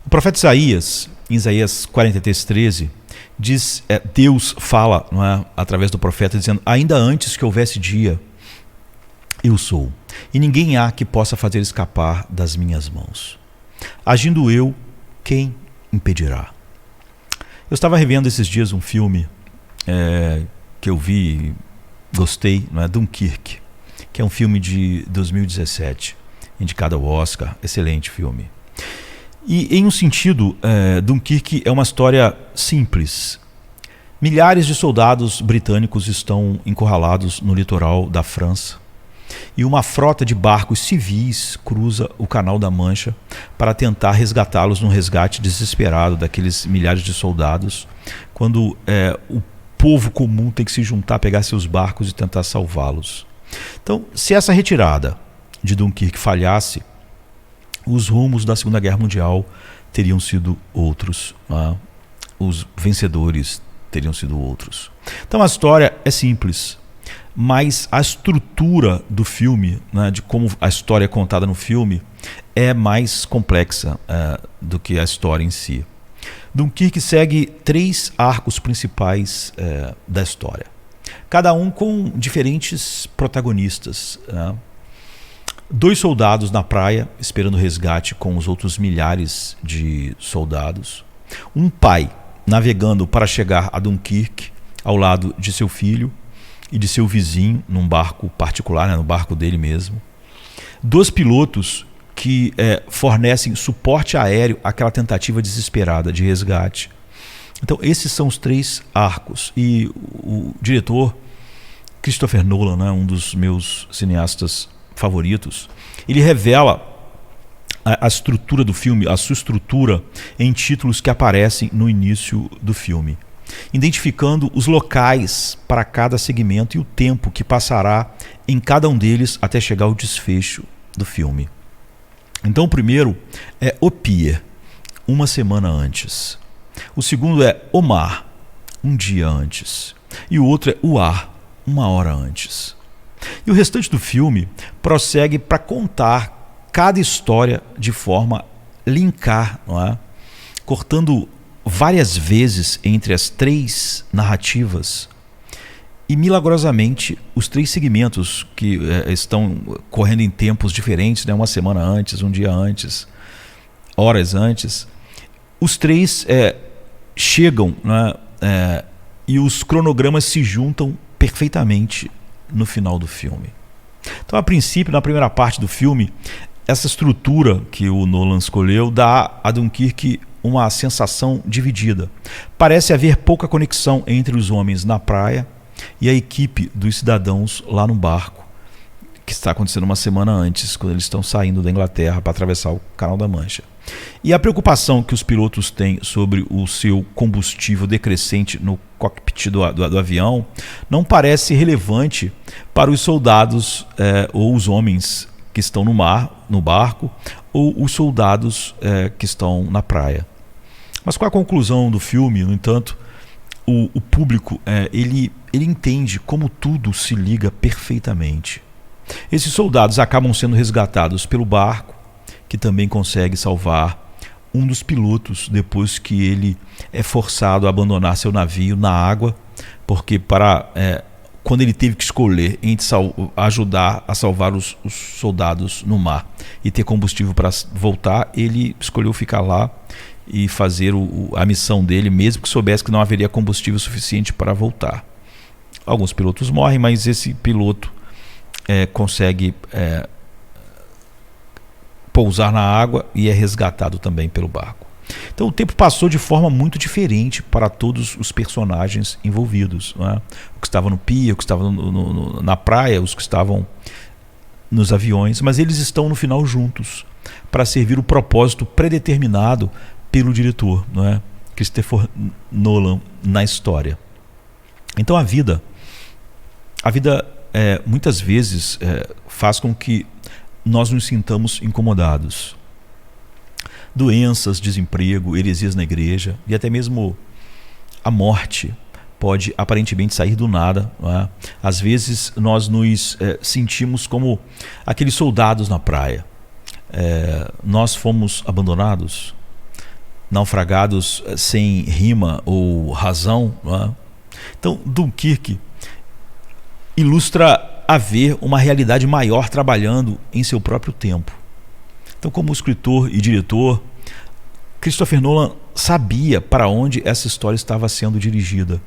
O profeta Isaías, em Isaías 43:13, diz, Deus fala, não é, através do profeta, dizendo: ainda antes que houvesse dia, eu sou, e ninguém há que possa fazer escapar das minhas mãos. Agindo eu, quem impedirá? Eu estava revendo esses dias um filme que eu vi, gostei, não é? Dunkirk, que é um filme de 2017, indicado ao Oscar, excelente filme. E em um sentido, Dunkirk é uma história simples. Milhares de soldados britânicos estão encurralados no litoral da França e uma frota de barcos civis cruza o Canal da Mancha para tentar resgatá-los num resgate desesperado daqueles milhares de soldados, quando o povo comum tem que se juntar, pegar seus barcos e tentar salvá-los. Então, se essa retirada de Dunkirk falhasse, os rumos da Segunda Guerra Mundial teriam sido outros, né? Os vencedores teriam sido outros. Então a história é simples, mas a estrutura do filme, né, de como a história é contada no filme, é mais complexa do que a história em si. Dunkirk segue 3 arcos principais da história, cada um com diferentes protagonistas, né? 2 soldados na praia esperando resgate com os outros milhares de soldados. Um pai navegando para chegar a Dunkirk ao lado de seu filho e de seu vizinho num barco particular, né, no barco dele mesmo. 2 pilotos que fornecem suporte aéreo àquela tentativa desesperada de resgate. Então esses são os 3 arcos. E o diretor Christopher Nolan, né, um dos meus cineastas favoritos, ele revela a estrutura do filme, a sua estrutura, em títulos que aparecem no início do filme, identificando os locais para cada segmento e o tempo que passará em cada um deles até chegar ao desfecho do filme. Então o primeiro é O Pier, uma semana antes. O segundo é O Mar, um dia antes. E o outro é O Ar, uma hora antes. E o restante do filme prossegue para contar cada história de forma linkar, não é? Cortando várias vezes entre as 3 narrativas. E milagrosamente, os 3 segmentos que estão correndo em tempos diferentes, né? Uma semana antes, um dia antes, horas antes, os 3 chegam, né? E os cronogramas se juntam perfeitamente no final do filme. Então, a princípio, na primeira parte do filme, essa estrutura que o Nolan escolheu dá a Dunkirk uma sensação dividida. Parece haver pouca conexão entre os homens na praia e a equipe dos cidadãos lá no barco, que está acontecendo uma semana antes, quando eles estão saindo da Inglaterra para atravessar o Canal da Mancha. E a preocupação que os pilotos têm sobre o seu combustível decrescente no cockpit do avião não parece relevante para os soldados ou os homens que estão no barco, ou os soldados que estão na praia. Mas com a conclusão do filme, no entanto, o público ele entende como tudo se liga perfeitamente. Esses soldados acabam sendo resgatados pelo barco, que também consegue salvar um dos pilotos depois que ele é forçado a abandonar seu navio na água, porque quando ele teve que escolher entre ajudar a salvar os soldados no mar e ter combustível para voltar, ele escolheu ficar lá e fazer a missão dele, mesmo que soubesse que não haveria combustível suficiente para voltar. Alguns pilotos morrem, mas esse piloto consegue pousar na água e é resgatado também pelo barco. Então o tempo passou de forma muito diferente para todos os personagens envolvidos, não é? O que estava no pier, o que estava na praia, os que estavam nos aviões, mas eles estão no final juntos para servir o propósito predeterminado pelo diretor, não é? Christopher Nolan, na história. Então a vida muitas vezes faz com que nós nos sintamos incomodados. Doenças, desemprego, heresias na igreja e até mesmo a morte pode aparentemente sair do nada, não é? Às vezes nós nos sentimos como aqueles soldados na praia. Nós fomos abandonados, naufragados sem rima ou razão, não é? Então, Dunkirk ilustra haver uma realidade maior trabalhando em seu próprio tempo. Então, como escritor e diretor, Christopher Nolan sabia para onde essa história estava sendo dirigida.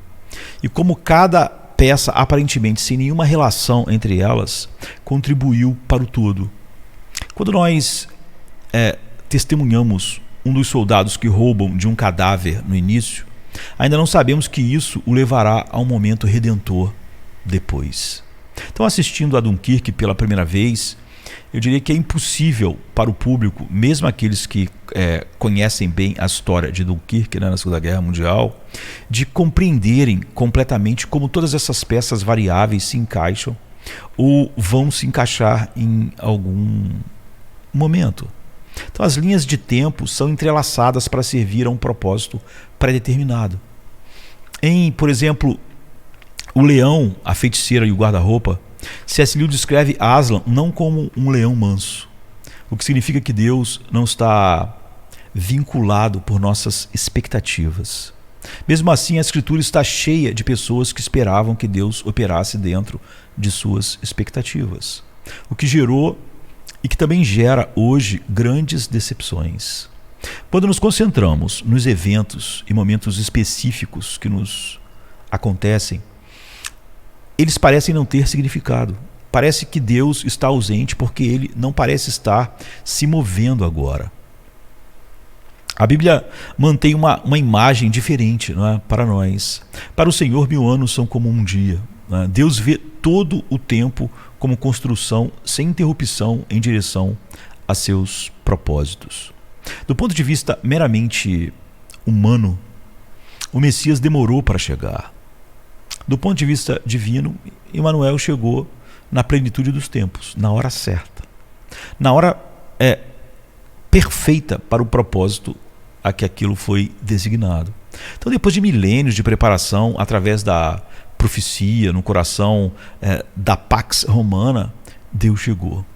E como cada peça, aparentemente sem nenhuma relação entre elas, contribuiu para o todo. Quando nós testemunhamos um dos soldados que roubam de um cadáver no início, ainda não sabemos que isso o levará a um momento redentor depois. Então, assistindo a Dunkirk pela primeira vez, eu diria que é impossível para o público, mesmo aqueles que conhecem bem a história de Dunkirk, né, na Segunda Guerra Mundial, de compreenderem completamente como todas essas peças variáveis se encaixam ou vão se encaixar em algum momento. Então, as linhas de tempo são entrelaçadas para servir a um propósito pré-determinado. Por exemplo, O Leão, a Feiticeira e o Guarda-Roupa, C.S. Lewis descreve Aslan não como um leão manso, o que significa que Deus não está vinculado por nossas expectativas. Mesmo assim, a Escritura está cheia de pessoas que esperavam que Deus operasse dentro de suas expectativas, o que gerou e que também gera hoje grandes decepções. Quando nos concentramos nos eventos e momentos específicos que nos acontecem, eles parecem não ter significado. Parece que Deus está ausente porque Ele não parece estar se movendo agora. A Bíblia mantém uma imagem diferente, não é, para nós. Para o Senhor, 1000 anos são como um dia. Não é? Deus vê todo o tempo como construção sem interrupção em direção a seus propósitos. Do ponto de vista meramente humano, o Messias demorou para chegar. Do ponto de vista divino, Emanuel chegou na plenitude dos tempos, na hora certa. Na hora perfeita para o propósito a que aquilo foi designado. Então, depois de milênios de preparação, através da profecia no coração da Pax Romana, Deus chegou.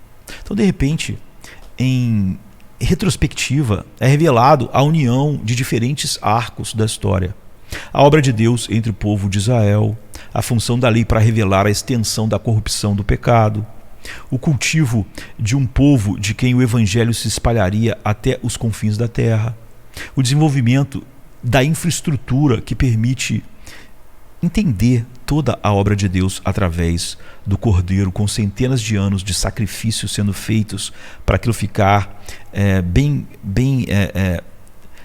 Então, de repente, em retrospectiva, é revelado a união de diferentes arcos da história. A obra de Deus entre o povo de Israel, a função da lei para revelar a extensão da corrupção do pecado, o cultivo de um povo de quem o evangelho se espalharia até os confins da terra, o desenvolvimento da infraestrutura que permite entender toda a obra de Deus através do Cordeiro, com centenas de anos de sacrifícios sendo feitos para aquilo ficar bem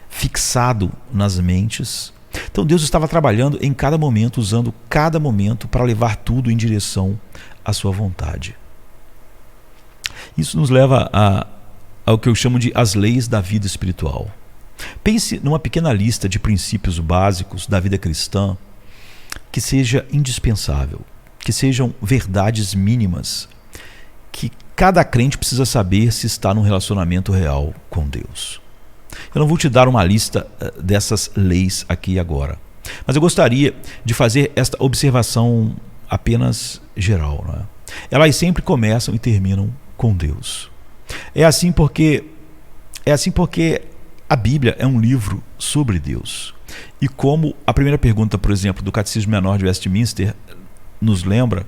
fixado nas mentes. Então, Deus estava trabalhando em cada momento, usando cada momento para levar tudo em direção à sua vontade. Isso nos leva ao que eu chamo de as leis da vida espiritual. Pense numa pequena lista de princípios básicos da vida cristã que seja indispensável, que sejam verdades mínimas, que cada crente precisa saber se está num relacionamento real com Deus. Eu não vou te dar uma lista dessas leis aqui agora, mas eu gostaria de fazer esta observação apenas geral, não é? Elas sempre começam e terminam com Deus. É assim porque a Bíblia é um livro sobre Deus. E como a primeira pergunta, por exemplo, do Catecismo Menor de Westminster nos lembra,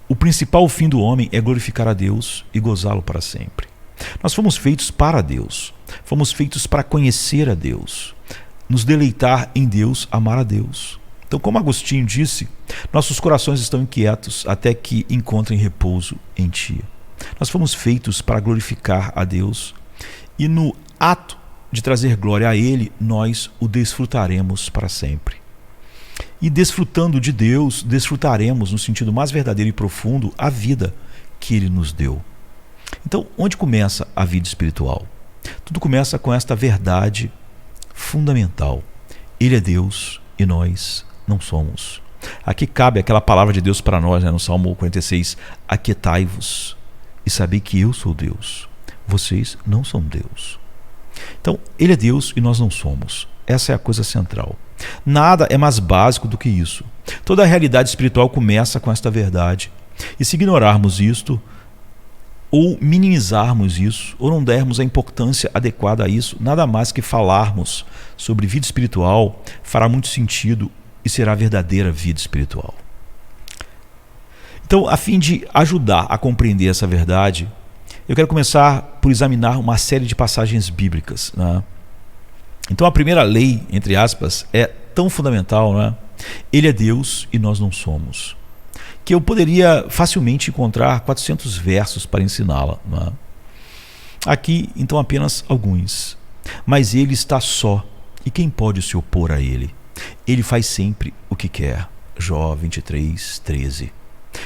o principal fim do homem é glorificar a Deus e gozá-lo para sempre. Nós fomos feitos para Deus, fomos feitos para conhecer a Deus, nos deleitar em Deus, amar a Deus. Então, como Agostinho disse, nossos corações estão inquietos até que encontrem repouso em Ti. Nós fomos feitos para glorificar a Deus e no ato de trazer glória a Ele, nós o desfrutaremos para sempre. E desfrutando de Deus, desfrutaremos no sentido mais verdadeiro e profundo a vida que Ele nos deu. Então, onde começa a vida espiritual? Tudo começa com esta verdade fundamental. Ele é Deus e nós não somos. Aqui cabe aquela palavra de Deus para nós, né, no Salmo 46, aquietai-vos e sabei que eu sou Deus. Vocês não são Deus. Então, Ele é Deus e nós não somos. Essa é a coisa central. Nada é mais básico do que isso. Toda a realidade espiritual começa com esta verdade. E se ignorarmos isto, ou minimizarmos isso, ou não dermos a importância adequada a isso, nada mais que falarmos sobre vida espiritual fará muito sentido e será a verdadeira vida espiritual. Então, a fim de ajudar a compreender essa verdade, eu quero começar por examinar uma série de passagens bíblicas, né? Então, a primeira lei, entre aspas, é tão fundamental, né? Ele é Deus e nós não somos, que eu poderia facilmente encontrar 400 versos para ensiná-la, né? Aqui, então, apenas alguns. Mas ele está só, e quem pode se opor a ele? Ele faz sempre o que quer. Jó 23, 13.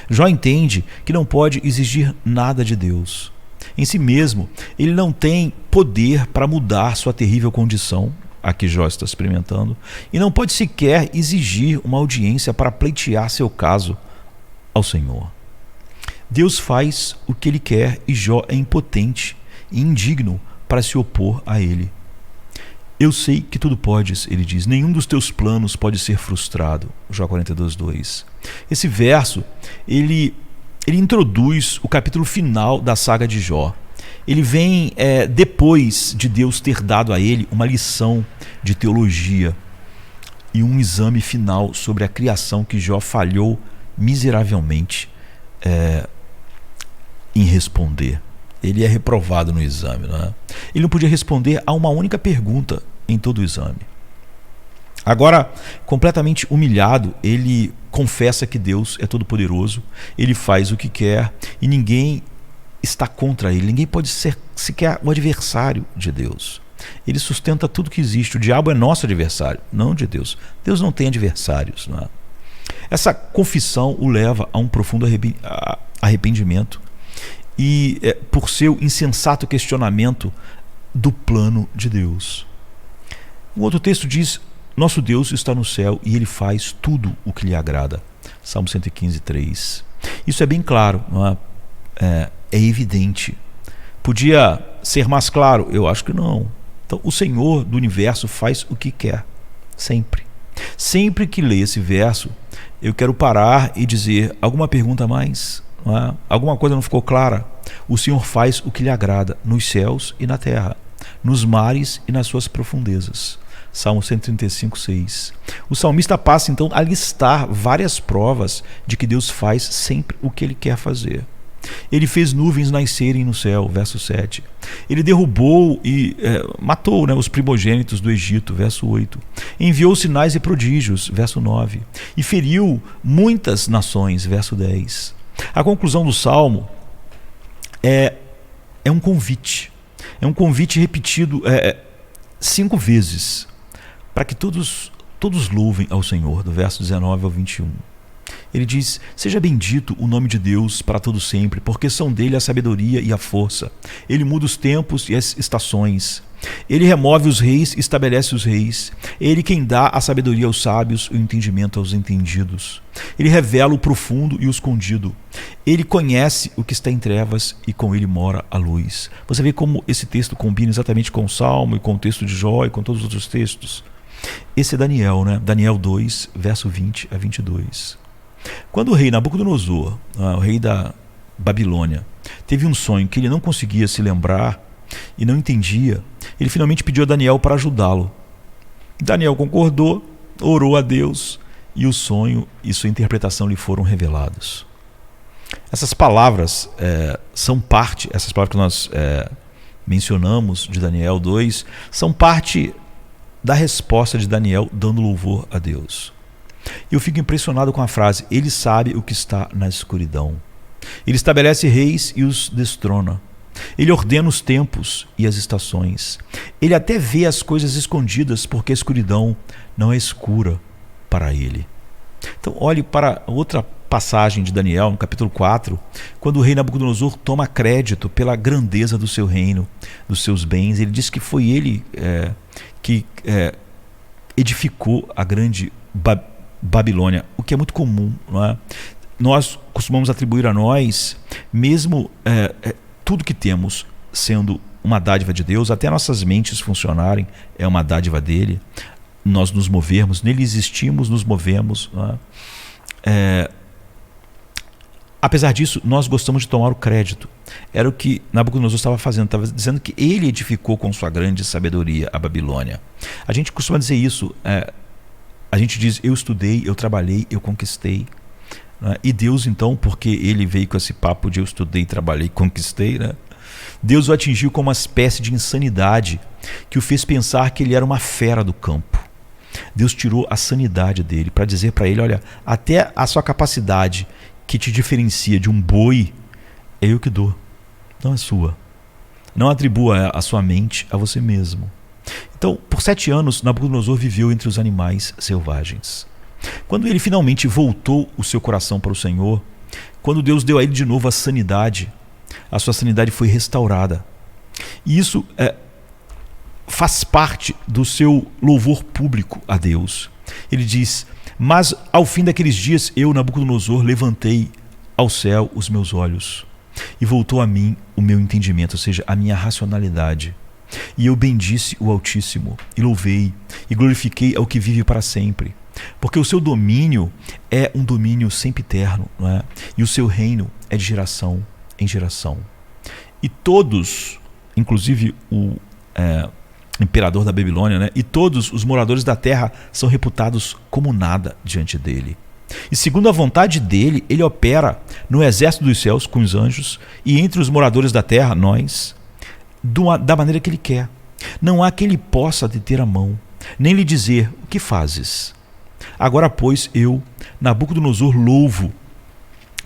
Jó entende que não pode exigir nada de Deus. Em si mesmo, ele não tem poder para mudar sua terrível condição, a que Jó está experimentando, e não pode sequer exigir uma audiência para pleitear seu caso ao Senhor. Deus faz o que ele quer e Jó é impotente e indigno para se opor a ele. Eu sei que tudo podes, ele diz, nenhum dos teus planos pode ser frustrado. Jó 42, 2. Esse verso, ele introduz o capítulo final da saga de Jó. Ele vem depois de Deus ter dado a ele uma lição de teologia e um exame final sobre a criação que Jó falhou miseravelmente em responder. Ele é reprovado no exame, não é? Ele não podia responder a uma única pergunta em todo o exame. Agora, completamente humilhado, ele confessa que Deus é todo-poderoso, ele faz o que quer e ninguém está contra ele, ninguém pode ser sequer o adversário de Deus. Ele sustenta tudo que existe. O diabo é nosso adversário, não de Deus. Deus não tem adversários, não é? Essa confissão o leva a um profundo arrependimento e por seu insensato questionamento do plano de Deus. Um outro texto diz: nosso Deus está no céu e ele faz tudo o que lhe agrada. Salmo 115, 3. Isso é bem claro, não é? É evidente. Podia ser mais claro? Eu acho que não. Então, o Senhor do universo faz o que quer, sempre. Sempre que ler esse verso, eu quero parar e dizer: alguma pergunta a mais? Não é? Alguma coisa não ficou clara? O Senhor faz o que lhe agrada, nos céus e na terra, nos mares e nas suas profundezas. Salmo 135, 6. O salmista passa então a listar várias provas de que Deus faz sempre o que ele quer fazer. Ele fez nuvens nascerem no céu, verso 7. Ele derrubou e matou, os primogênitos do Egito, verso 8. Enviou sinais e prodígios, verso 9. E feriu muitas nações, verso 10. A conclusão do Salmo é um convite. É um convite repetido 5 vezes, para que todos louvem ao Senhor, do verso 19 ao 21. Ele diz: seja bendito o nome de Deus para todo sempre, porque são dele a sabedoria e a força. Ele muda os tempos e as estações. Ele remove os reis e estabelece os reis. Ele quem dá a sabedoria aos sábios e o entendimento aos entendidos. Ele revela o profundo e o escondido. Ele conhece o que está em trevas e com ele mora a luz. Você vê como esse texto combina exatamente com o Salmo e com o texto de Jó e com todos os outros textos. Esse é Daniel, Daniel 2, verso 20 a 22. Quando o rei Nabucodonosor, o rei da Babilônia, teve um sonho que ele não conseguia se lembrar e não entendia, ele finalmente pediu a Daniel para ajudá-lo. Daniel concordou, orou a Deus e o sonho e sua interpretação lhe foram revelados. Essas palavras essas palavras que nós mencionamos de Daniel 2, são parte da resposta de Daniel dando louvor a Deus. Eu fico impressionado com a frase: ele sabe o que está na escuridão. Ele estabelece reis e os destrona. Ele ordena os tempos e as estações. Ele até vê as coisas escondidas, porque a escuridão não é escura para ele. Então olhe para outra passagem de Daniel, no capítulo 4, quando o rei Nabucodonosor toma crédito pela grandeza do seu reino, dos seus bens. Ele diz que foi ele que edificou a grande Babilônia, o que é muito comum, não é? Nós costumamos atribuir a nós, mesmo tudo que temos sendo uma dádiva de Deus, até nossas mentes funcionarem é uma dádiva dele, nós nos movermos, nele existimos, nos movemos, não é? Apesar disso, nós gostamos de tomar o crédito. Era o que Nabucodonosor estava fazendo, estava dizendo que ele edificou com sua grande sabedoria a Babilônia. A gente costuma dizer isso, a gente diz, eu estudei, eu trabalhei, eu conquistei. Né? E Deus então, porque ele veio com esse papo de eu estudei, trabalhei, conquistei, né? Deus o atingiu com uma espécie de insanidade que o fez pensar que ele era uma fera do campo. Deus tirou a sanidade dele para dizer para ele, olha, até a sua capacidade que te diferencia de um boi, é eu que dou, não é sua. Não atribua a sua mente a você mesmo. Então, por 7 anos, Nabucodonosor viveu entre os animais selvagens. Quando ele finalmente voltou o seu coração para o Senhor, quando Deus deu a ele de novo a sanidade, a sua sanidade foi restaurada. E isso faz parte do seu louvor público a Deus. Ele diz, mas ao fim daqueles dias eu, Nabucodonosor, levantei ao céu os meus olhos e voltou a mim o meu entendimento, ou seja, a minha racionalidade. E eu bendisse o Altíssimo e louvei e glorifiquei ao que vive para sempre. Porque o seu domínio é um domínio sempre eterno, não é? E o seu reino é de geração em geração. E todos, inclusive o imperador da Babilônia, né? E todos os moradores da terra são reputados como nada diante dele. E segundo a vontade dele, ele opera no exército dos céus com os anjos e entre os moradores da terra, nós, da maneira que ele quer. Não há que ele possa deter a mão, nem lhe dizer, o que fazes? Agora, pois, eu, Nabucodonosor, louvo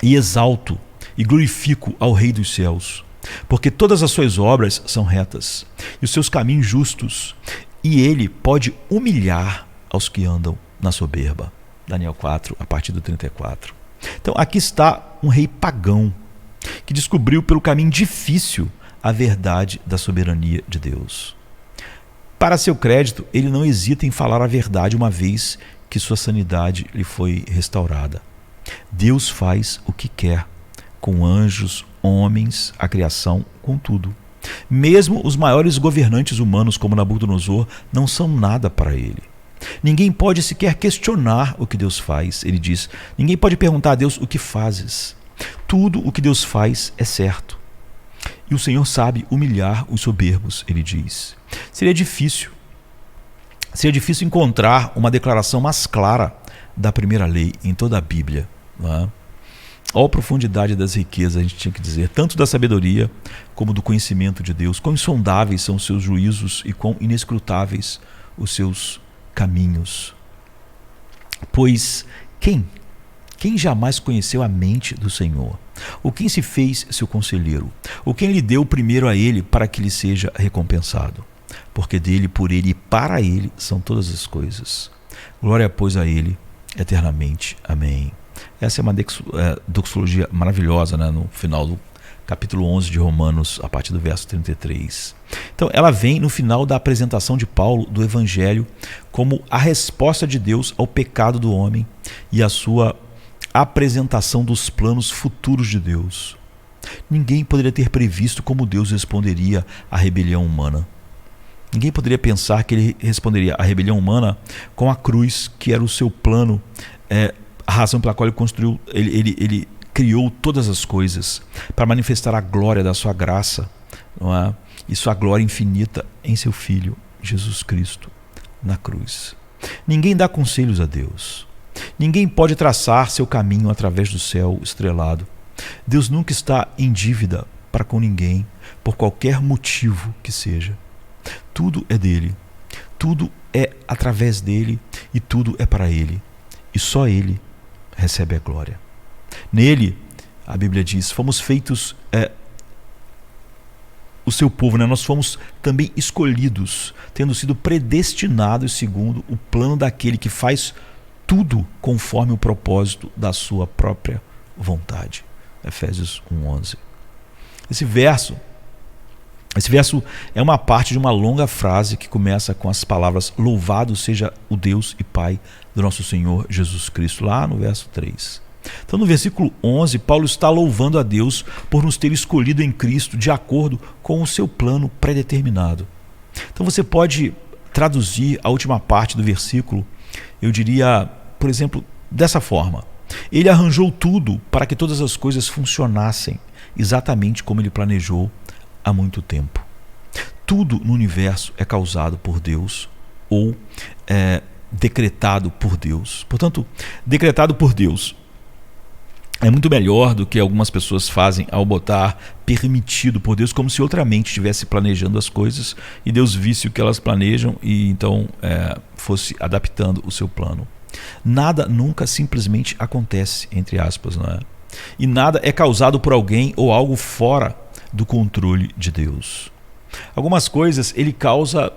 e exalto e glorifico ao Rei dos céus, porque todas as suas obras são retas e os seus caminhos justos, e ele pode humilhar aos que andam na soberba. Daniel 4, a partir do 34. Então, aqui está um rei pagão que descobriu pelo caminho difícil a verdade da soberania de Deus. Para seu crédito, ele não hesita em falar a verdade uma vez que sua sanidade lhe foi restaurada. Deus faz o que quer, com anjos, homens, a criação, com tudo. Mesmo os maiores governantes humanos, como Nabucodonosor, não são nada para ele. Ninguém pode sequer questionar o que Deus faz, ele diz. Ninguém pode perguntar a Deus o que fazes. Tudo o que Deus faz é certo. E o Senhor sabe humilhar os soberbos, ele diz. Seria difícil encontrar uma declaração mais clara da primeira lei em toda a Bíblia. Não é? Olha a profundidade das riquezas, a gente tinha que dizer, tanto da sabedoria como do conhecimento de Deus. Quão insondáveis são os seus juízos e quão inescrutáveis os seus caminhos. Pois quem jamais conheceu a mente do Senhor? Ou quem se fez seu conselheiro? Ou quem lhe deu primeiro a ele para que lhe seja recompensado? Porque dele, por ele e para ele são todas as coisas. Glória, pois, a ele eternamente. Amém. Essa é uma doxologia maravilhosa, né? No final do capítulo 11 de Romanos, a partir do verso 33. Então, ela vem no final da apresentação de Paulo do Evangelho como a resposta de Deus ao pecado do homem e a sua apresentação dos planos futuros de Deus. Ninguém poderia ter previsto como Deus responderia à rebelião humana. Ninguém poderia pensar que ele responderia à rebelião humana com a cruz, que era o seu plano, a razão pela qual ele construiu, ele criou todas as coisas para manifestar a glória da sua graça, não é? E sua glória infinita em seu Filho, Jesus Cristo, na cruz. Ninguém dá conselhos a Deus. Ninguém pode traçar seu caminho através do céu estrelado. Deus nunca está em dívida para com ninguém, por qualquer motivo que seja. Tudo é dele, tudo é através dele e tudo é para ele. E só ele recebe a glória. Nele, a Bíblia diz, fomos feitos o seu povo, né? Nós fomos também escolhidos, tendo sido predestinados segundo o plano daquele que faz tudo conforme o propósito da sua própria vontade. Efésios 1:11. Esse verso é uma parte de uma longa frase que começa com as palavras louvado seja o Deus e Pai do nosso Senhor Jesus Cristo, lá no verso 3. Então no versículo 11, Paulo está louvando a Deus por nos ter escolhido em Cristo de acordo com o seu plano predeterminado. Então você pode traduzir a última parte do versículo, eu diria, por exemplo, dessa forma. Ele arranjou tudo para que todas as coisas funcionassem exatamente como ele planejou há muito tempo. Tudo no universo é causado por Deus ou decretado por Deus. Portanto, decretado por Deus é muito melhor do que algumas pessoas fazem ao botar permitido por Deus, como se outra mente estivesse planejando as coisas e Deus visse o que elas planejam e então fosse adaptando o seu plano. Nada nunca simplesmente acontece, entre aspas, não é? E nada é causado por alguém ou algo fora do controle de Deus. Algumas coisas ele causa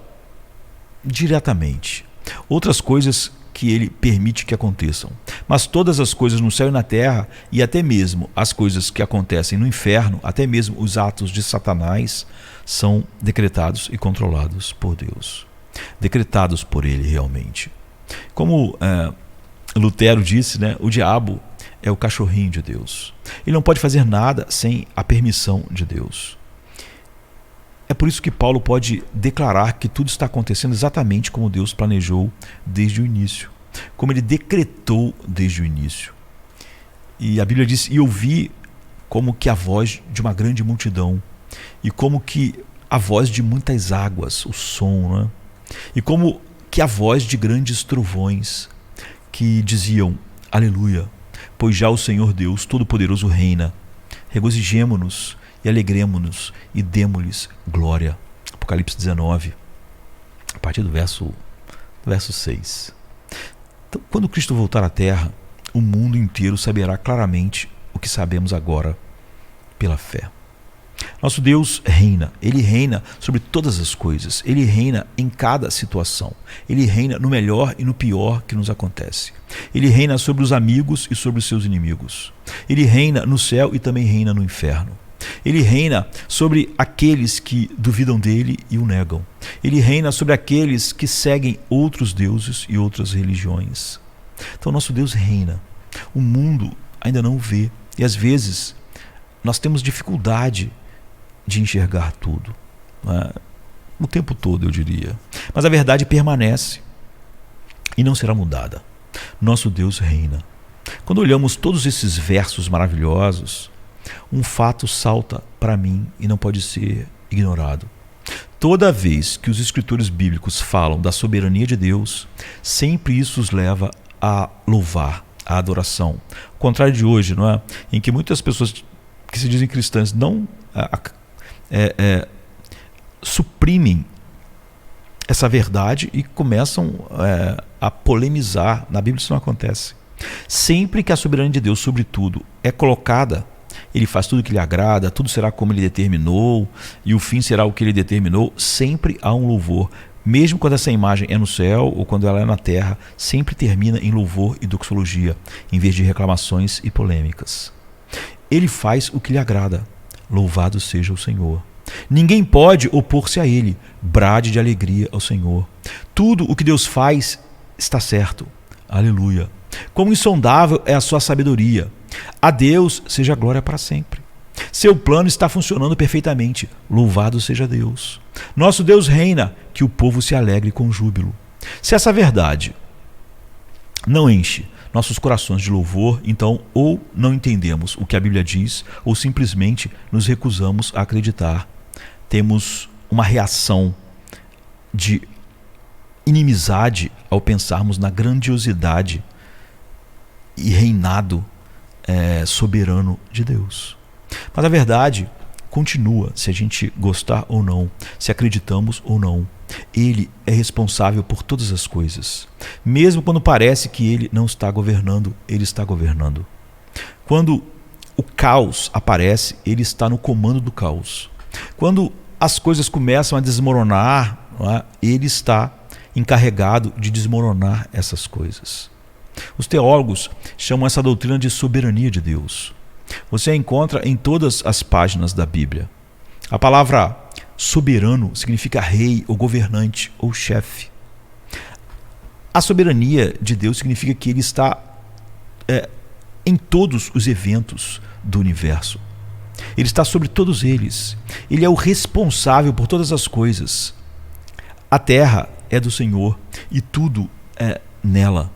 diretamente, outras coisas que ele permite que aconteçam. Mas todas as coisas no céu e na terra, e até mesmo as coisas que acontecem no inferno, até mesmo os atos de Satanás, são decretados e controlados por Deus. Decretados por ele realmente. Como Lutero disse, né, o diabo é o cachorrinho de Deus. Ele não pode fazer nada sem a permissão de Deus. É por isso que Paulo pode declarar que tudo está acontecendo exatamente como Deus planejou desde o início, como ele decretou desde o início. E a Bíblia diz, e ouvi como que a voz de uma grande multidão, e como que a voz de muitas águas, o som, né? E como que a voz de grandes trovões, que diziam, aleluia, pois já o Senhor Deus Todo-Poderoso reina, regozijemo-nos e alegremo-nos e demo-lhes glória. Apocalipse 19, a partir do verso 6. Então, quando Cristo voltar à terra, o mundo inteiro saberá claramente o que sabemos agora pela fé. Nosso Deus reina, Ele reina sobre todas as coisas, Ele reina em cada situação, Ele reina no melhor e no pior que nos acontece. Ele reina sobre os amigos e sobre os seus inimigos. Ele reina no céu e também reina no inferno. Ele reina sobre aqueles que duvidam dele e o negam. Ele reina sobre aqueles que seguem outros deuses e outras religiões. Então nosso Deus reina. O mundo ainda não o vê. E às vezes nós temos dificuldade de enxergar tudo, né? O tempo todo, eu diria. Mas a verdade permanece e não será mudada. Nosso Deus reina. Quando olhamos todos esses versos maravilhosos, um fato salta para mim e não pode ser ignorado. Toda vez que os escritores bíblicos falam da soberania de Deus, sempre isso os leva a louvar, a adoração. Ao contrário de hoje, não é? Em que muitas pessoas que se dizem cristãs não suprimem essa verdade e começam a polemizar. Na Bíblia isso não acontece. Sempre que a soberania de Deus sobre tudo é colocada, Ele faz tudo o que lhe agrada, tudo será como Ele determinou e o fim será o que Ele determinou. Sempre há um louvor. Mesmo quando essa imagem é no céu ou quando ela é na terra, sempre termina em louvor e doxologia, em vez de reclamações e polêmicas. Ele faz o que lhe agrada. Louvado seja o Senhor. Ninguém pode opor-se a Ele. Brade de alegria ao Senhor. Tudo o que Deus faz está certo. Aleluia. Quão insondável é a sua sabedoria. A Deus seja a glória para sempre. Seu plano está funcionando perfeitamente. Louvado seja Deus. Nosso Deus reina, que o povo se alegre com júbilo. Se essa verdade não enche nossos corações de louvor, então ou não entendemos o que a Bíblia diz, ou simplesmente nos recusamos a acreditar. Temos uma reação de inimizade ao pensarmos na grandiosidade e reinado soberano de Deus. Mas a verdade continua, se a gente gostar ou não, se acreditamos ou não. Ele é responsável por todas as coisas. Mesmo quando parece que ele não está governando, ele está governando. Quando o caos aparece, ele está no comando do caos. Quando as coisas começam a desmoronar, ele está encarregado de desmoronar essas coisas. Os teólogos chamam essa doutrina de soberania de Deus. Você a encontra em todas as páginas da Bíblia. A palavra soberano significa rei ou governante ou chefe. A soberania de Deus significa que Ele está em todos os eventos do universo. Ele está sobre todos eles. Ele é o responsável por todas as coisas. A terra é do Senhor e tudo é nela.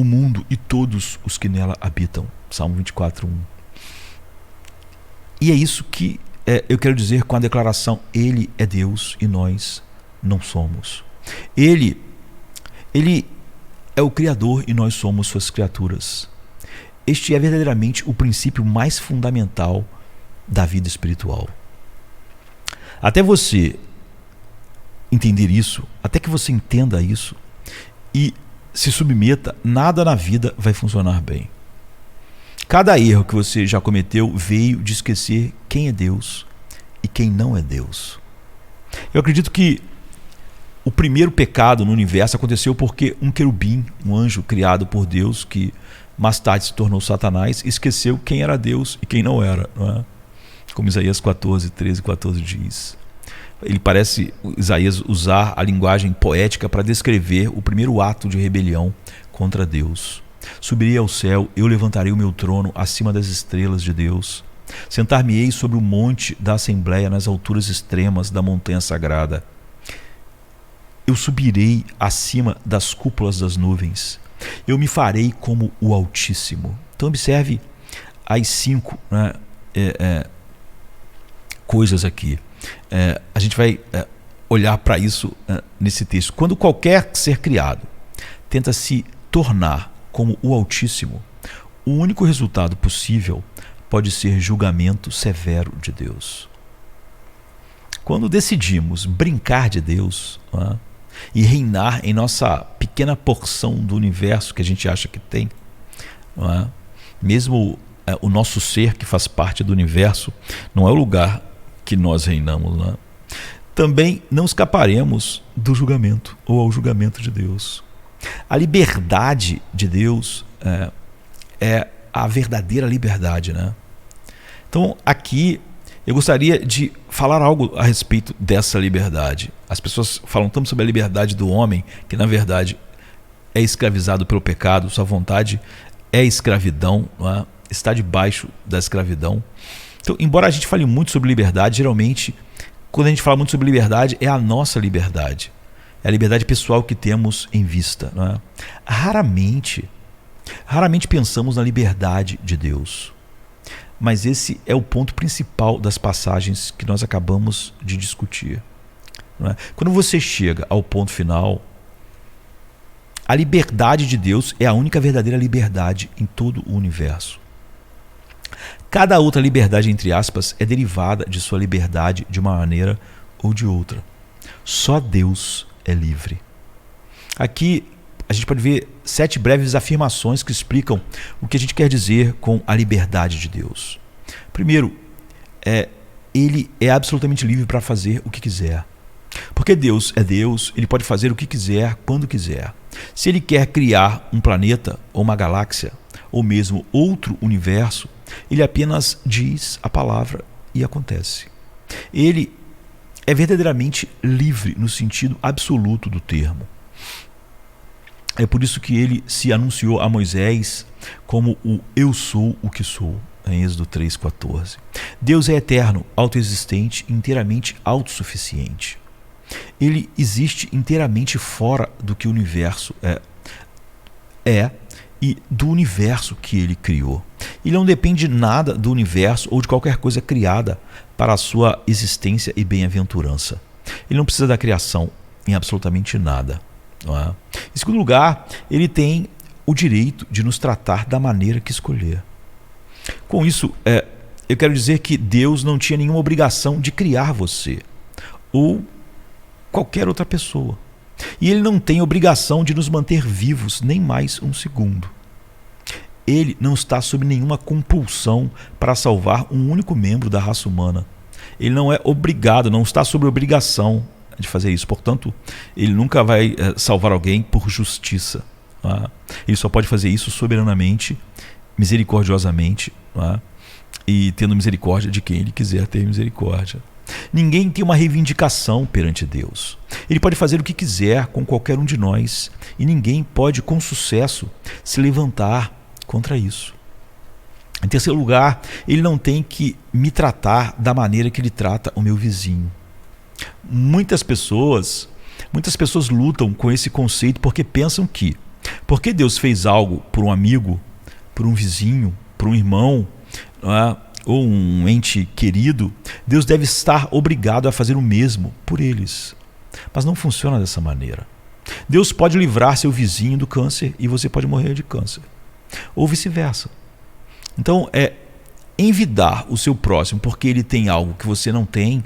o mundo e todos os que nela habitam. Salmo 24:1. E é isso que eu quero dizer com a declaração: Ele é Deus e nós não somos. Ele é o Criador e nós somos suas criaturas. Este é verdadeiramente o princípio mais fundamental da vida espiritual. Até você entender isso, até que você entenda isso e se submeta, nada na vida vai funcionar bem. Cada erro que você já cometeu veio de esquecer quem é Deus e quem não é Deus. Eu acredito que o primeiro pecado no universo aconteceu porque um querubim, um anjo criado por Deus, que mais tarde se tornou Satanás, esqueceu quem era Deus e quem não era, não é? Como Isaías 13:14 diz. Ele parece, Isaías, usar a linguagem poética para descrever o primeiro ato de rebelião contra Deus. Subirei ao céu, eu levantarei o meu trono acima das estrelas de Deus. Sentar-me-ei sobre o monte da Assembleia, nas alturas extremas da montanha sagrada. Eu subirei acima das cúpulas das nuvens. Eu me farei como o Altíssimo. Então observe as 5 coisas aqui. A gente vai olhar para isso nesse texto. Quando qualquer ser criado tenta se tornar como o Altíssimo, o único resultado possível pode ser julgamento severo de Deus. Quando decidimos brincar de Deus e reinar em nossa pequena porção do universo que a gente acha que tem, mesmo o nosso ser que faz parte do universo não é o lugar que nós reinamos, também não escaparemos do julgamento ou ao julgamento de Deus. A liberdade de Deus é a verdadeira liberdade, Então aqui eu gostaria de falar algo a respeito dessa liberdade. As pessoas falam tanto sobre a liberdade do homem, que na verdade é escravizado pelo pecado, sua vontade é escravidão, está debaixo da escravidão. Então, embora a gente fale muito sobre liberdade, geralmente, quando a gente fala muito sobre liberdade, é a nossa liberdade. É a liberdade pessoal que temos em vista. Raramente pensamos na liberdade de Deus. Mas esse é o ponto principal das passagens que nós acabamos de discutir. Quando você chega ao ponto final, a liberdade de Deus é a única verdadeira liberdade em todo o universo. Cada outra liberdade, entre aspas, é derivada de sua liberdade de uma maneira ou de outra. Só Deus é livre. Aqui a gente pode ver 7 breves afirmações que explicam o que a gente quer dizer com a liberdade de Deus. Primeiro, ele é absolutamente livre para fazer o que quiser. Porque Deus é Deus, ele pode fazer o que quiser, quando quiser. Se ele quer criar um planeta ou uma galáxia, ou mesmo outro universo, ele apenas diz a palavra e acontece. Ele é verdadeiramente livre no sentido absoluto do termo. É por isso que ele se anunciou a Moisés como o Eu Sou o que Sou, em Êxodo 3:14. Deus é eterno, autoexistente e inteiramente autossuficiente. Ele existe inteiramente fora do que o universo é e do universo que ele criou. Ele não depende de nada do universo ou de qualquer coisa criada para a sua existência e bem-aventurança. Ele não precisa da criação em absolutamente nada. Em segundo lugar, ele tem o direito de nos tratar da maneira que escolher. Com isso, eu quero dizer que Deus não tinha nenhuma obrigação de criar você ou qualquer outra pessoa. E ele não tem obrigação de nos manter vivos nem mais um segundo. Ele não está sob nenhuma compulsão para salvar um único membro da raça humana. Ele não é obrigado, não está sob obrigação de fazer isso. Portanto, ele nunca vai salvar alguém por justiça. Ele só pode fazer isso soberanamente, misericordiosamente, e tendo misericórdia de quem ele quiser ter misericórdia. Ninguém tem uma reivindicação perante Deus. Ele pode fazer o que quiser com qualquer um de nós e ninguém pode, com sucesso, se levantar contra isso. Em terceiro lugar, ele não tem que me tratar da maneira que ele trata o meu vizinho. Muitas pessoas lutam com esse conceito porque pensam que, Porque Deus fez algo por um amigo, por um vizinho, por um irmão, não é? Ou um ente querido, Deus deve estar obrigado a fazer o mesmo por eles. Mas não funciona dessa maneira. Deus pode livrar seu vizinho do câncer e você pode morrer de câncer. Ou vice-versa. Então, envidar o seu próximo porque ele tem algo que você não tem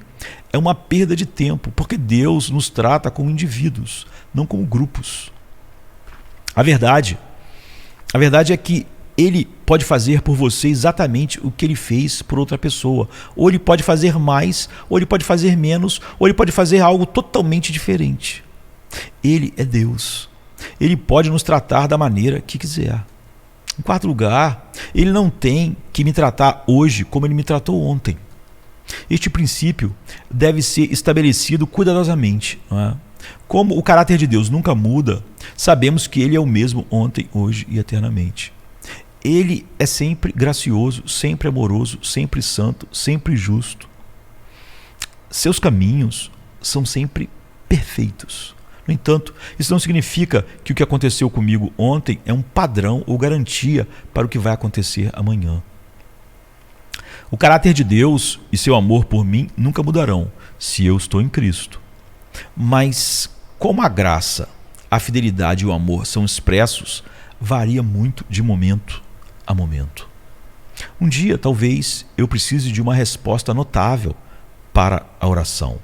é uma perda de tempo, porque Deus nos trata como indivíduos, não como grupos. A verdade é que Ele pode fazer por você exatamente o que Ele fez por outra pessoa. Ou Ele pode fazer mais, ou Ele pode fazer menos, ou Ele pode fazer algo totalmente diferente. Ele é Deus. Ele pode nos tratar da maneira que quiser. Em quarto lugar, Ele não tem que me tratar hoje como Ele me tratou ontem. Este princípio deve ser estabelecido cuidadosamente, não é? Como o caráter de Deus nunca muda, sabemos que Ele é o mesmo ontem, hoje e eternamente. Ele é sempre gracioso, sempre amoroso, sempre santo, sempre justo. Seus caminhos são sempre perfeitos. No entanto, isso não significa que o que aconteceu comigo ontem é um padrão ou garantia para o que vai acontecer amanhã. O caráter de Deus e seu amor por mim nunca mudarão se eu estou em Cristo. Mas como a graça, a fidelidade e o amor são expressos, varia muito de momento a momento. Um dia, talvez, eu precise de uma resposta notável para a oração.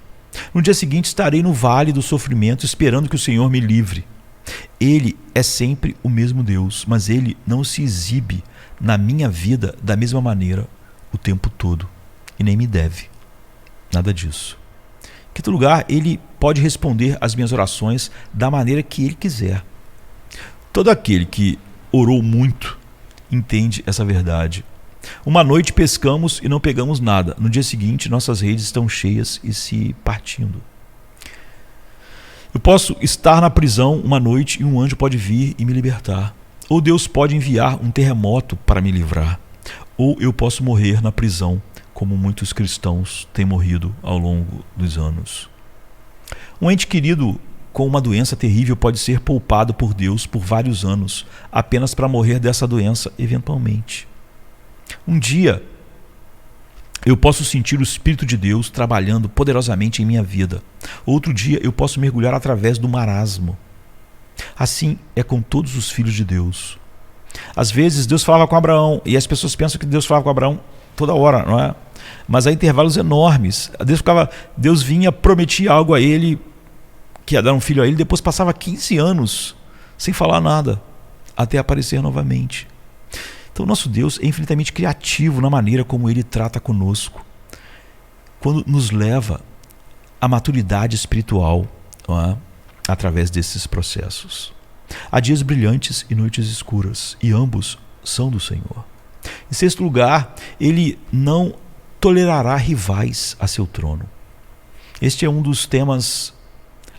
No dia seguinte, estarei no vale do sofrimento esperando que o Senhor me livre. Ele é sempre o mesmo Deus, mas Ele não se exibe na minha vida da mesma maneira o tempo todo. E nem me deve. Nada disso. Em quinto lugar, Ele pode responder às minhas orações da maneira que Ele quiser. Todo aquele que orou muito entende essa verdade. Uma noite pescamos e não pegamos nada. No dia seguinte, nossas redes estão cheias e se partindo. Eu posso estar na prisão uma noite e um anjo pode vir e me libertar. Ou Deus pode enviar um terremoto para me livrar. Ou eu posso morrer na prisão, como muitos cristãos têm morrido ao longo dos anos. Um ente querido com uma doença terrível pode ser poupado por Deus por vários anos, apenas para morrer dessa doença eventualmente. Um dia, eu posso sentir o Espírito de Deus trabalhando poderosamente em minha vida. Outro dia, eu posso mergulhar através do marasmo. Assim é com todos os filhos de Deus. Às vezes, Deus falava com Abraão, e as pessoas pensam que Deus falava com Abraão toda hora, não é? Mas há intervalos enormes. Deus vinha, prometia algo a ele, que ia dar um filho a ele, depois passava 15 anos sem falar nada, até aparecer novamente. Então, nosso Deus é infinitamente criativo na maneira como Ele trata conosco, quando nos leva à maturidade espiritual, não é? Através desses processos. Há dias brilhantes e noites escuras, e ambos são do Senhor. Em sexto lugar, Ele não tolerará rivais a seu trono. Este é um dos temas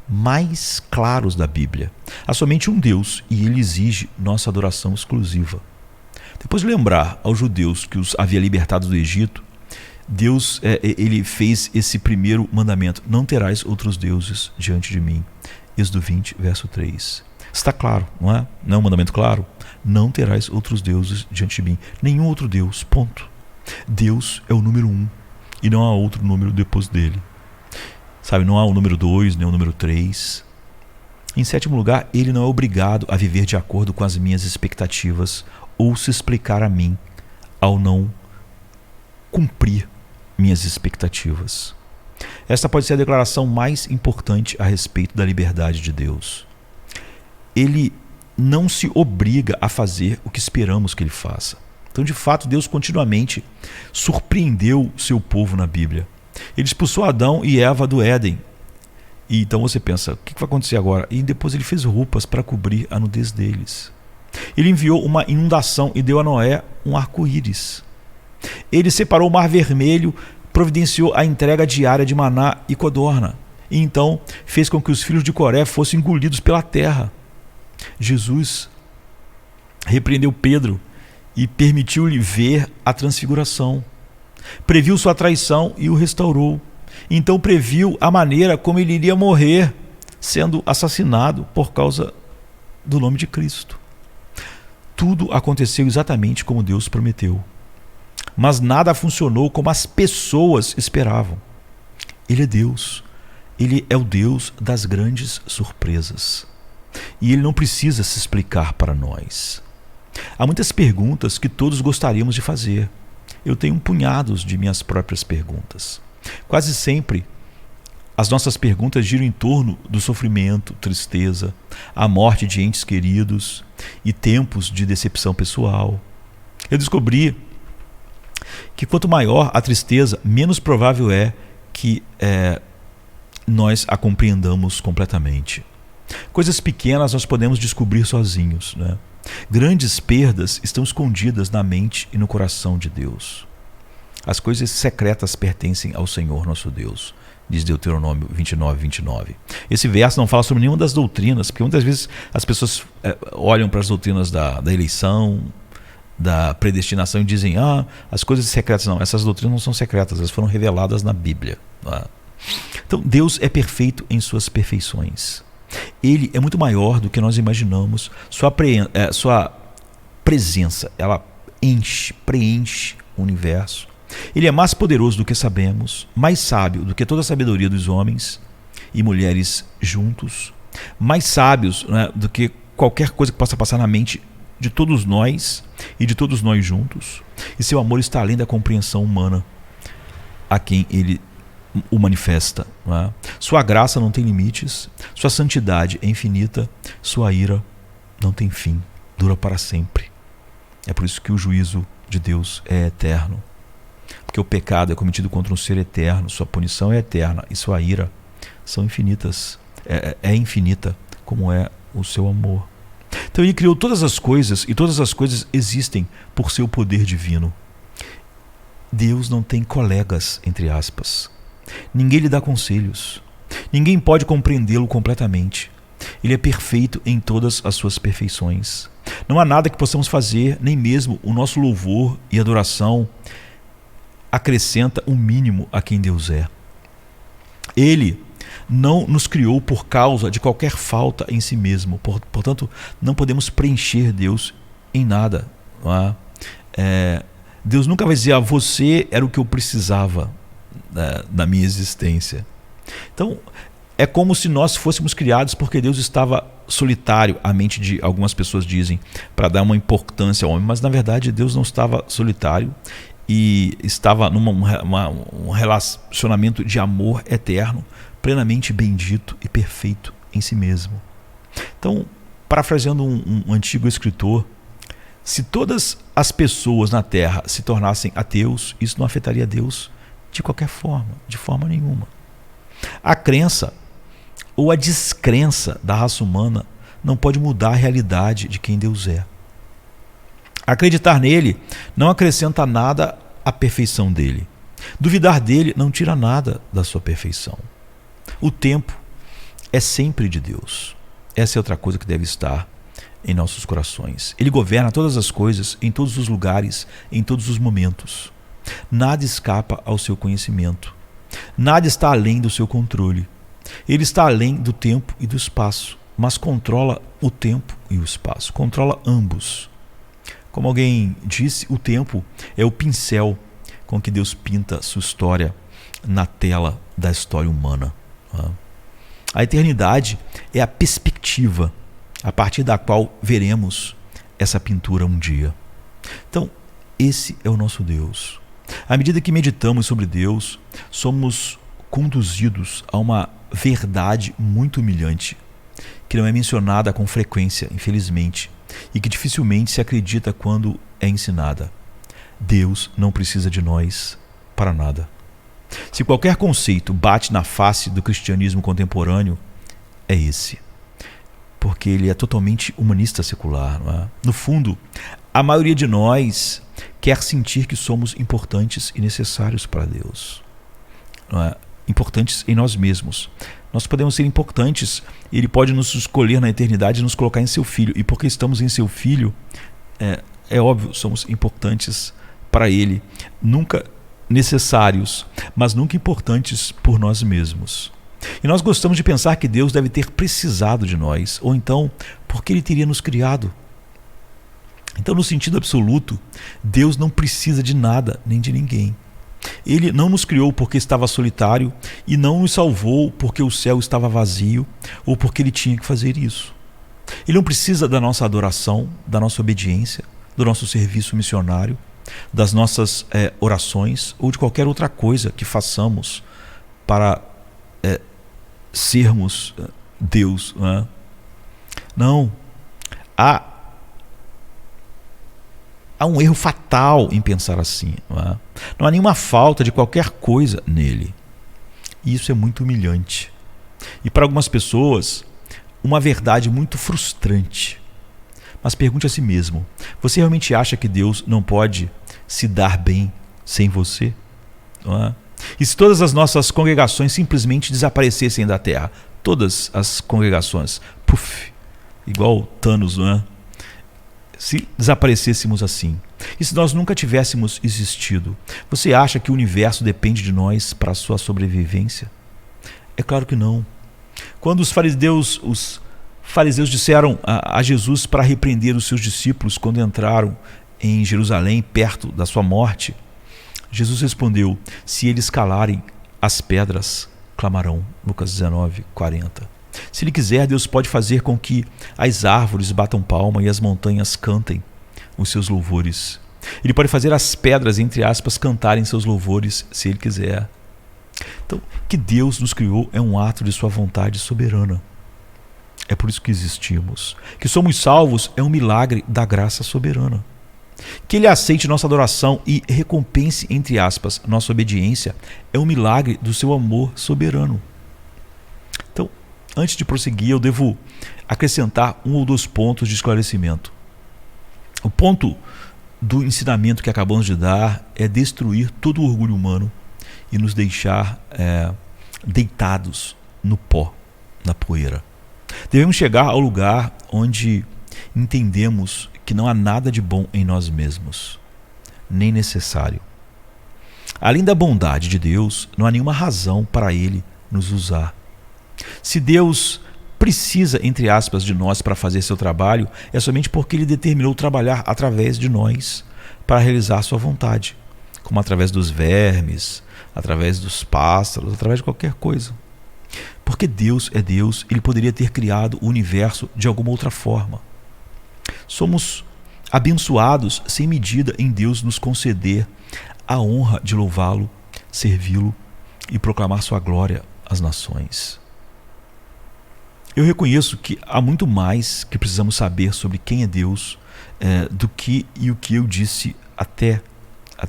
mais claros da Bíblia. Há somente um Deus e Ele exige nossa adoração exclusiva. Depois de lembrar aos judeus que os havia libertado do Egito, Deus ele fez esse primeiro mandamento: não terás outros deuses diante de mim. Êxodo 20, verso 3. Está claro, não é? Não é um mandamento claro? Não terás outros deuses diante de mim. Nenhum outro Deus, ponto. Deus é o número 1 e não há outro número depois dele. Sabe, não há o número 2, nem o número 3. Em sétimo lugar, Ele não é obrigado a viver de acordo com as minhas expectativas ou se explicar a mim ao não cumprir minhas expectativas. Esta pode ser a declaração mais importante a respeito da liberdade de Deus. Ele não se obriga a fazer o que esperamos que Ele faça. Então, de fato, Deus continuamente surpreendeu seu povo na Bíblia. Ele expulsou Adão e Eva do Éden. E então você pensa, o que vai acontecer agora? E depois Ele fez roupas para cobrir a nudez deles. Ele enviou uma inundação e deu a Noé um arco-íris. Ele separou o Mar Vermelho, providenciou a entrega diária de maná e codorna. E então fez com que os filhos de Coré fossem engolidos pela terra. Jesus repreendeu Pedro e permitiu-lhe ver a transfiguração. Previu sua traição e o restaurou. Então previu a maneira como ele iria morrer, sendo assassinado por causa do nome de Cristo. tudo aconteceu exatamente como Deus prometeu. Mas nada funcionou como as pessoas esperavam. Ele é Deus. Ele é o Deus das grandes surpresas. E Ele não precisa se explicar para nós. Há muitas perguntas que todos gostaríamos de fazer. Eu tenho punhados de minhas próprias perguntas. Quase sempre, as nossas perguntas giram em torno do sofrimento, tristeza, a morte de entes queridos e tempos de decepção pessoal. Eu descobri que quanto maior a tristeza, menos provável é que nós a compreendamos completamente. Coisas pequenas nós podemos descobrir sozinhos, né? Grandes perdas estão escondidas na mente e no coração de Deus. As coisas secretas pertencem ao Senhor nosso Deus, diz Deuteronômio 29:29. Esse verso não fala sobre nenhuma das doutrinas, porque muitas vezes as pessoas olham para as doutrinas da eleição, da predestinação e dizem, as coisas secretas. Não, essas doutrinas não são secretas, elas foram reveladas na Bíblia. Então Deus é perfeito em suas perfeições. Ele é muito maior do que nós imaginamos. Sua presença, ela preenche o universo. Ele é mais poderoso do que sabemos, mais sábio do que toda a sabedoria dos homens e mulheres juntos, mais sábios, né, do que qualquer coisa que possa passar na mente de todos nós e de todos nós juntos. E seu amor está além da compreensão humana a quem Ele o manifesta. Né? Sua graça não tem limites, sua santidade é infinita, sua ira não tem fim, dura para sempre. É por isso que o juízo de Deus é eterno. Porque o pecado é cometido contra um ser eterno, sua punição é eterna e sua ira são infinitas. É infinita, como é o seu amor. Então Ele criou todas as coisas e todas as coisas existem por seu poder divino. Deus não tem colegas, entre aspas. Ninguém lhe dá conselhos. Ninguém pode compreendê-lo completamente. Ele é perfeito em todas as suas perfeições. Não há nada que possamos fazer, nem mesmo o nosso louvor e adoração acrescenta o mínimo a quem Deus é. Ele não nos criou por causa de qualquer falta em si mesmo. Portanto, não podemos preencher Deus em nada. Não é? Deus nunca vai dizer, você era o que eu precisava da minha existência. Então, é como se nós fôssemos criados porque Deus estava solitário, a mente de algumas pessoas dizem, para dar uma importância ao homem, mas na verdade Deus não estava solitário e estava num relacionamento de amor eterno, plenamente bendito e perfeito em si mesmo. Então, parafraseando um antigo escritor, se todas as pessoas na Terra se tornassem ateus, isso não afetaria Deus de qualquer forma, de forma nenhuma. A crença ou a descrença da raça humana não pode mudar a realidade de quem Deus é. Acreditar nele não acrescenta nada à perfeição dele. Duvidar dele não tira nada da sua perfeição. O tempo é sempre de Deus. Essa é outra coisa que deve estar em nossos corações. Ele governa todas as coisas, em todos os lugares, em todos os momentos. Nada escapa ao seu conhecimento. Nada está além do seu controle. Ele está além do tempo e do espaço, mas controla o tempo e o espaço. Controla ambos. Como alguém disse, o tempo é o pincel com que Deus pinta sua história na tela da história humana. A eternidade é a perspectiva a partir da qual veremos essa pintura um dia. Então, esse é o nosso Deus. À medida que meditamos sobre Deus, somos conduzidos a uma verdade muito humilhante, que não é mencionada com frequência, infelizmente, e que dificilmente se acredita quando é ensinada. Deus não precisa de nós para nada. Se qualquer conceito bate na face do cristianismo contemporâneo, é esse. Porque ele é totalmente humanista secular. Não é? No fundo, a maioria de nós quer sentir que somos importantes e necessários para Deus. Não é? Importantes em nós mesmos. Nós podemos ser importantes e Ele pode nos escolher na eternidade e nos colocar em seu Filho. E porque estamos em seu Filho, é óbvio, somos importantes para Ele. Nunca necessários, mas nunca importantes por nós mesmos. E nós gostamos de pensar que Deus deve ter precisado de nós, ou então, porque Ele teria nos criado. Então, no sentido absoluto, Deus não precisa de nada nem de ninguém. Ele não nos criou porque estava solitário e não nos salvou porque o céu estava vazio ou porque ele tinha que fazer isso. Ele não precisa da nossa adoração, da nossa obediência, do nosso serviço missionário, das nossas orações ou de qualquer outra coisa que façamos para sermos Deus. Não. Há um erro fatal em pensar assim. Não há nenhuma falta de qualquer coisa nele. E isso é muito humilhante. E para algumas pessoas, uma verdade muito frustrante. Mas pergunte a si mesmo: você realmente acha que Deus não pode se dar bem sem você? E se todas as nossas congregações simplesmente desaparecessem da terra? Todas as congregações, puf, igual Thanos, se desaparecêssemos assim, e se nós nunca tivéssemos existido, você acha que o universo depende de nós para a sua sobrevivência? É claro que não. Quando os fariseus disseram a Jesus para repreender os seus discípulos quando entraram em Jerusalém perto da sua morte, Jesus respondeu: se eles calarem, as pedras clamarão. Lucas 19:40. Se ele quiser, Deus pode fazer com que as árvores batam palma e as montanhas cantem os seus louvores. Ele pode fazer as pedras, entre aspas, cantarem seus louvores, se ele quiser. Então, que Deus nos criou é um ato de sua vontade soberana. É por isso que existimos. Que somos salvos é um milagre da graça soberana. Que Ele aceite nossa adoração e recompense, entre aspas, nossa obediência é um milagre do seu amor soberano. Então, antes de prosseguir, eu devo acrescentar um ou dois pontos de esclarecimento. O ponto do ensinamento que acabamos de dar é destruir todo o orgulho humano e nos deixar deitados no pó, na poeira. Devemos chegar ao lugar onde entendemos que não há nada de bom em nós mesmos, nem necessário. Além da bondade de Deus, não há nenhuma razão para Ele nos usar. Se Deus precisa, entre aspas, de nós para fazer seu trabalho, é somente porque Ele determinou trabalhar através de nós para realizar sua vontade, como através dos vermes, através dos pássaros, através de qualquer coisa. Porque Deus é Deus, Ele poderia ter criado o universo de alguma outra forma. Somos abençoados sem medida em Deus nos conceder a honra de louvá-lo, servi-lo e proclamar sua glória às nações. Eu reconheço que há muito mais que precisamos saber sobre quem é Deus do que e o que eu disse até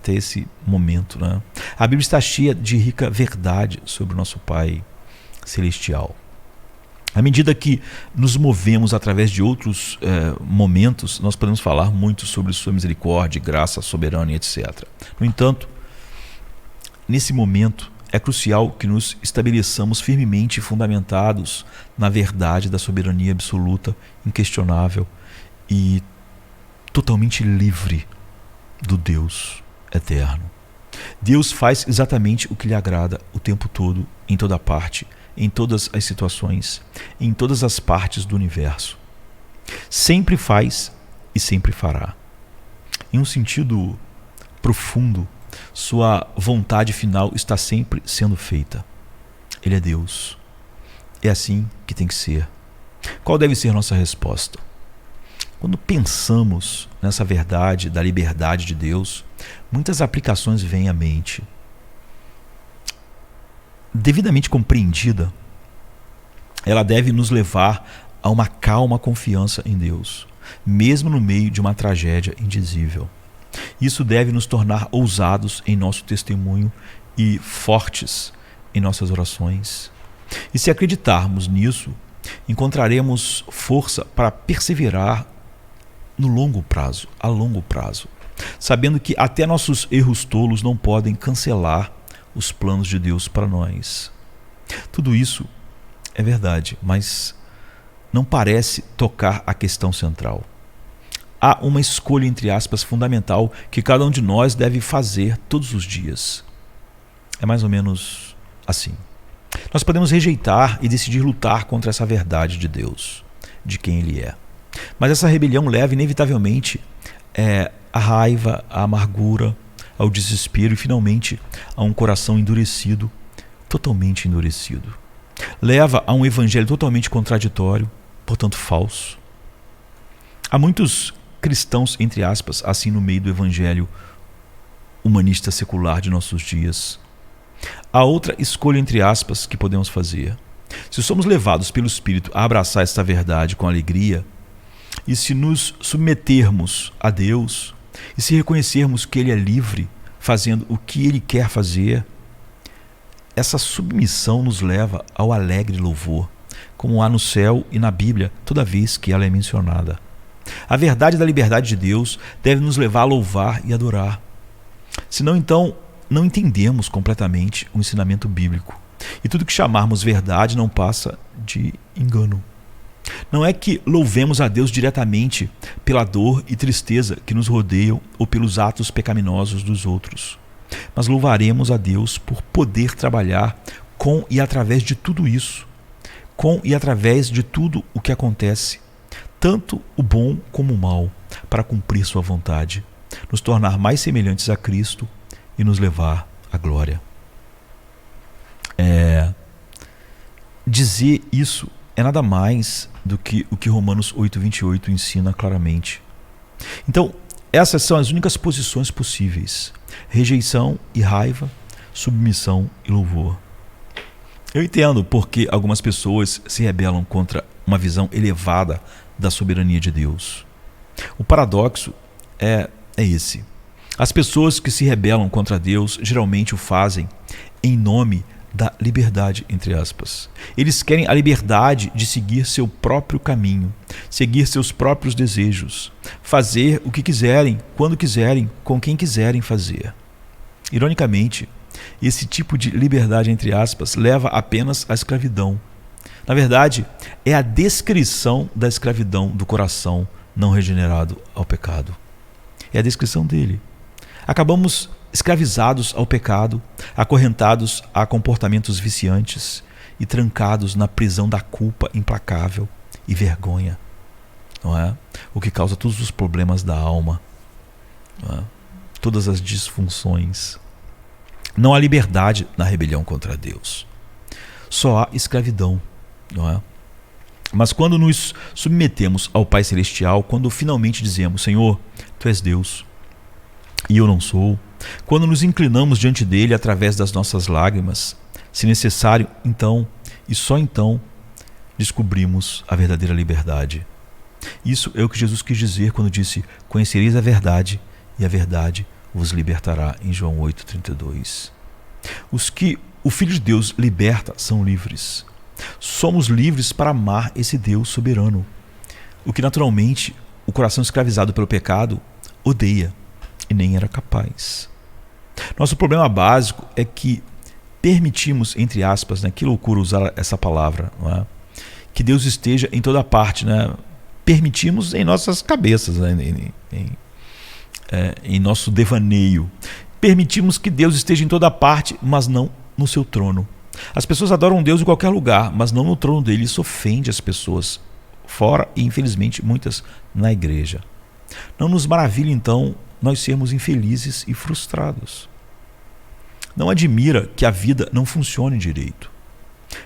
esse momento. A Bíblia está cheia de rica verdade sobre o nosso Pai Celestial. À medida que nos movemos através de outros momentos, nós podemos falar muito sobre sua misericórdia, graça soberana e etc. No entanto, nesse momento é crucial que nos estabeleçamos firmemente fundamentados na verdade da soberania absoluta, inquestionável e totalmente livre do Deus eterno. Deus faz exatamente o que lhe agrada o tempo todo, em toda parte, em todas as situações, em todas as partes do universo. Sempre faz e sempre fará. Em um sentido profundo, sua vontade final está sempre sendo feita. Ele é Deus. É assim que tem que ser. Qual deve ser nossa resposta? Quando pensamos nessa verdade da liberdade de Deus, muitas aplicações vêm à mente. Devidamente compreendida, ela deve nos levar a uma calma confiança em Deus, mesmo no meio de uma tragédia indizível. Isso deve nos tornar ousados em nosso testemunho e fortes em nossas orações. E se acreditarmos nisso, encontraremos força para perseverar no longo prazo, a longo prazo, sabendo que até nossos erros tolos não podem cancelar os planos de Deus para nós. Tudo isso é verdade, mas não parece tocar a questão central. Há uma escolha, entre aspas, fundamental que cada um de nós deve fazer todos os dias. É mais ou menos assim. Nós podemos rejeitar e decidir lutar contra essa verdade de Deus, de quem Ele é. Mas essa rebelião leva inevitavelmente a raiva, a amargura, ao desespero e finalmente a um coração endurecido, totalmente endurecido. Leva a um evangelho totalmente contraditório, portanto falso. Há muitos cristãos, entre aspas, assim no meio do evangelho humanista secular de nossos dias. Há outra escolha, entre aspas, que podemos fazer. Se somos levados pelo Espírito a abraçar esta verdade com alegria, e se nos submetermos a Deus, e se reconhecermos que Ele é livre, fazendo o que Ele quer fazer, essa submissão nos leva ao alegre louvor, como há no céu e na Bíblia toda vez que ela é mencionada. A verdade da liberdade de Deus deve nos levar a louvar e adorar. Senão, então, não entendemos completamente o ensinamento bíblico. E tudo que chamarmos verdade não passa de engano. Não é que louvemos a Deus diretamente pela dor e tristeza que nos rodeiam ou pelos atos pecaminosos dos outros, mas louvaremos a Deus por poder trabalhar com e através de tudo isso, com e através de tudo o que acontece, tanto o bom como o mal, para cumprir sua vontade, nos tornar mais semelhantes a Cristo e nos levar à glória. Dizer isso é nada mais do que o que Romanos 8:28 ensina claramente. Então, essas são as únicas posições possíveis: rejeição e raiva, submissão e louvor. Eu entendo porque algumas pessoas se rebelam contra uma visão elevada da soberania de Deus. O paradoxo é esse. As pessoas que se rebelam contra Deus geralmente o fazem em nome da liberdade, entre aspas. Eles querem a liberdade de seguir seu próprio caminho, seguir seus próprios desejos, fazer o que quiserem, quando quiserem, com quem quiserem fazer. Ironicamente, esse tipo de liberdade, entre aspas, leva apenas à escravidão. Na verdade, é a descrição da escravidão do coração não regenerado ao pecado. É a descrição dele. Acabamos escravizados ao pecado, acorrentados a comportamentos viciantes e trancados na prisão da culpa implacável e vergonha, não é? O que causa todos os problemas da alma, não é? Todas as disfunções. Não há liberdade na rebelião contra Deus. Só há escravidão, não é? Mas quando nos submetemos ao Pai Celestial, quando finalmente dizemos: Senhor, Tu és Deus e eu não sou, quando nos inclinamos diante dele através das nossas lágrimas, se necessário, então, e só então, descobrimos a verdadeira liberdade. Isso é o que Jesus quis dizer quando disse: conhecereis a verdade e a verdade vos libertará, em João 8:32. Os que o Filho de Deus liberta são livres. Somos livres para amar esse Deus soberano, o que naturalmente o coração escravizado pelo pecado odeia e nem era capaz. Nosso problema básico é que permitimos, entre aspas, né, que loucura usar essa palavra, não é? Que Deus esteja em toda parte, né? Permitimos em nossas cabeças, né? Em nosso devaneio. Permitimos que Deus esteja em toda parte, mas não no seu trono. As pessoas adoram Deus em qualquer lugar, mas não no trono dele. Isso ofende as pessoas fora e, infelizmente, muitas na igreja. Não nos maravilha, então, nós sermos infelizes e frustrados. Não admira que a vida não funcione direito.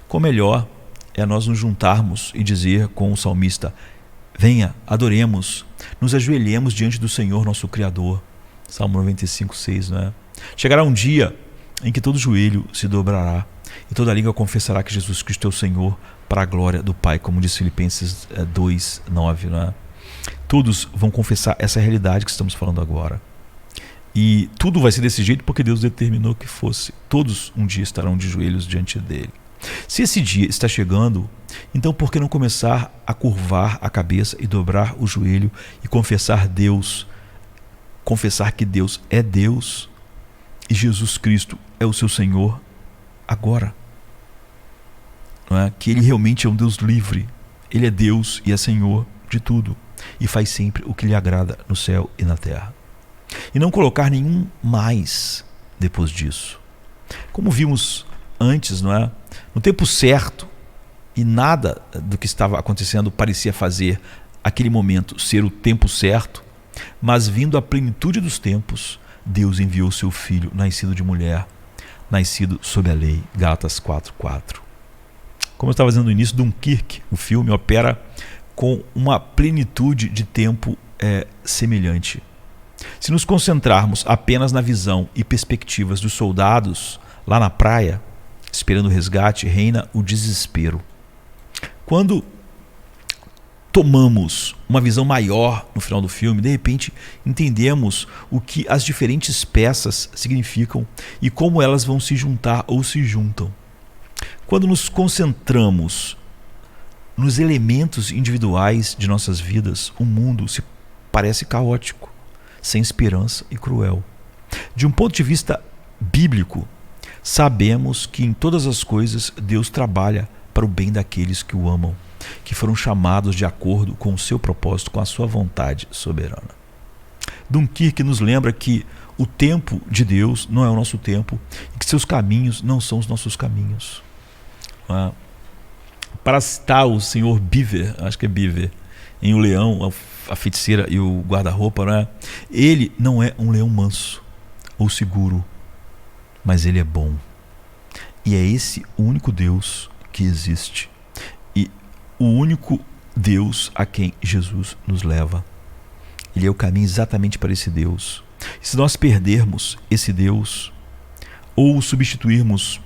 Quão melhor é nós nos juntarmos e dizer com o salmista: venha, adoremos, nos ajoelhemos diante do Senhor nosso Criador. Salmo 95:6, não é? Chegará um dia em que todo joelho se dobrará e toda língua confessará que Jesus Cristo é o Senhor, para a glória do Pai, como diz Filipenses 2:9, não é? Todos vão confessar essa realidade que estamos falando agora. E tudo vai ser desse jeito porque Deus determinou que fosse. Todos um dia estarão de joelhos diante dele. Se esse dia está chegando, então por que não começar a curvar a cabeça e dobrar o joelho e confessar Deus, confessar que Deus é Deus e Jesus Cristo é o seu Senhor agora? Não é? Que Ele realmente é um Deus livre. Ele é Deus e é Senhor de tudo e faz sempre o que lhe agrada no céu e na terra. E não colocar nenhum mais depois disso. Como vimos antes, não é? No tempo certo, e nada do que estava acontecendo parecia fazer aquele momento ser o tempo certo, Mas vindo a plenitude dos tempos, Deus enviou seu Filho, nascido de mulher, nascido sob a lei. Gálatas 4:4. Como eu estava dizendo no início, Dunkirk, o filme, opera com uma plenitude de tempo semelhante. Se nos concentrarmos apenas na visão e perspectivas dos soldados lá na praia, esperando o resgate, reina o desespero. Quando tomamos uma visão maior no final do filme, de repente entendemos o que as diferentes peças significam e como elas vão se juntar ou se juntam. Quando nos concentramos nos elementos individuais de nossas vidas, o mundo se parece caótico, sem esperança e cruel. De um ponto de vista bíblico, sabemos que em todas as coisas Deus trabalha para o bem daqueles que o amam, que foram chamados de acordo com o seu propósito, com a sua vontade soberana. Dunkirk nos lembra que o tempo de Deus não é o nosso tempo e que seus caminhos não são os nossos caminhos. Para citar o senhor Beaver, acho que é Beaver, em O Leão, a Feiticeira e o Guarda-Roupa, né? Ele não é um leão manso ou seguro, mas ele é bom. E é esse o único Deus que existe. E o único Deus a quem Jesus nos leva. Ele é o caminho exatamente para esse Deus. E se nós perdermos esse Deus, ou o substituirmos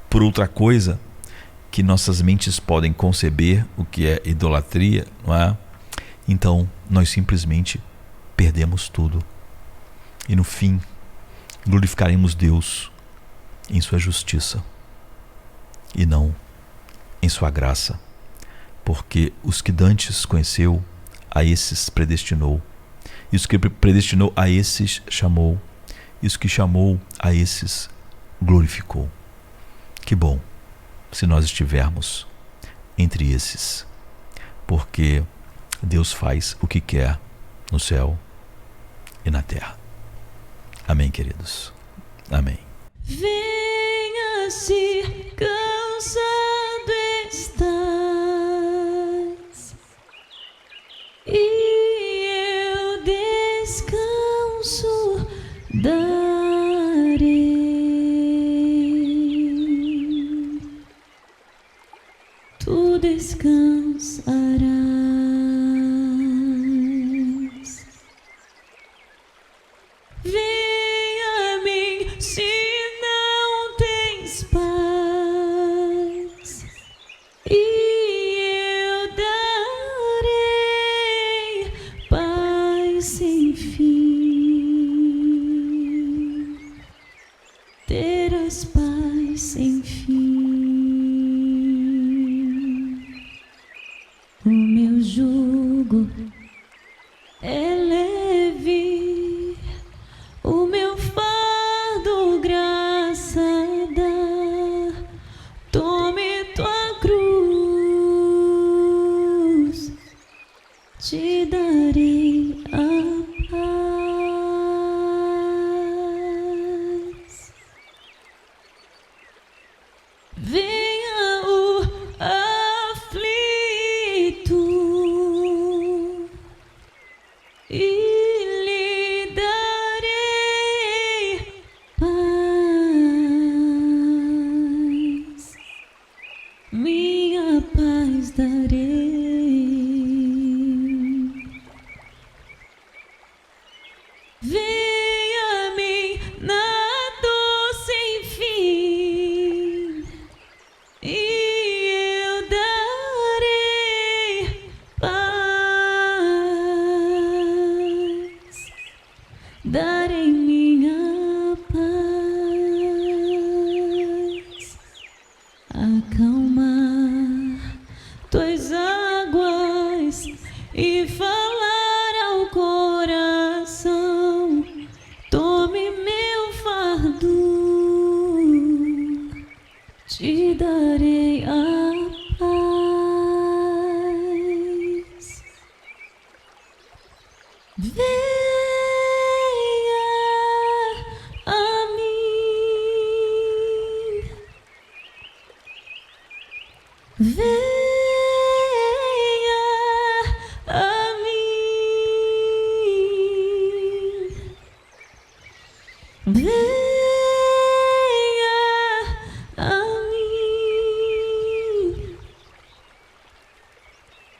por outra coisa que nossas mentes podem conceber, o que é idolatria, não é? Então nós simplesmente perdemos tudo. E no fim, glorificaremos Deus em sua justiça e não em sua graça, porque os que dantes conheceu, a esses predestinou, e os que predestinou, a esses chamou, e os que chamou, a esses glorificou. Que bom se nós estivermos entre esses, porque Deus faz o que quer no céu e na terra. Amém, queridos. Amém. Venha, se cansado estás, e eu descanso darei. Tu descansarás. Venha a mim se não tens paz, e eu darei paz sem fim. Terás paz sem fim. O meu jugo é leve, o meu fardo graça dá. Tome tua cruz, te darei a paz. Venha o aflito e lhe darei paz, minha paz darei. Venha a mim na dor sem fim, e eu darei paz, darei minha paz. Acalmar tuas águas e falar ao coração. Tome meu fardo, te darei a paz. Vem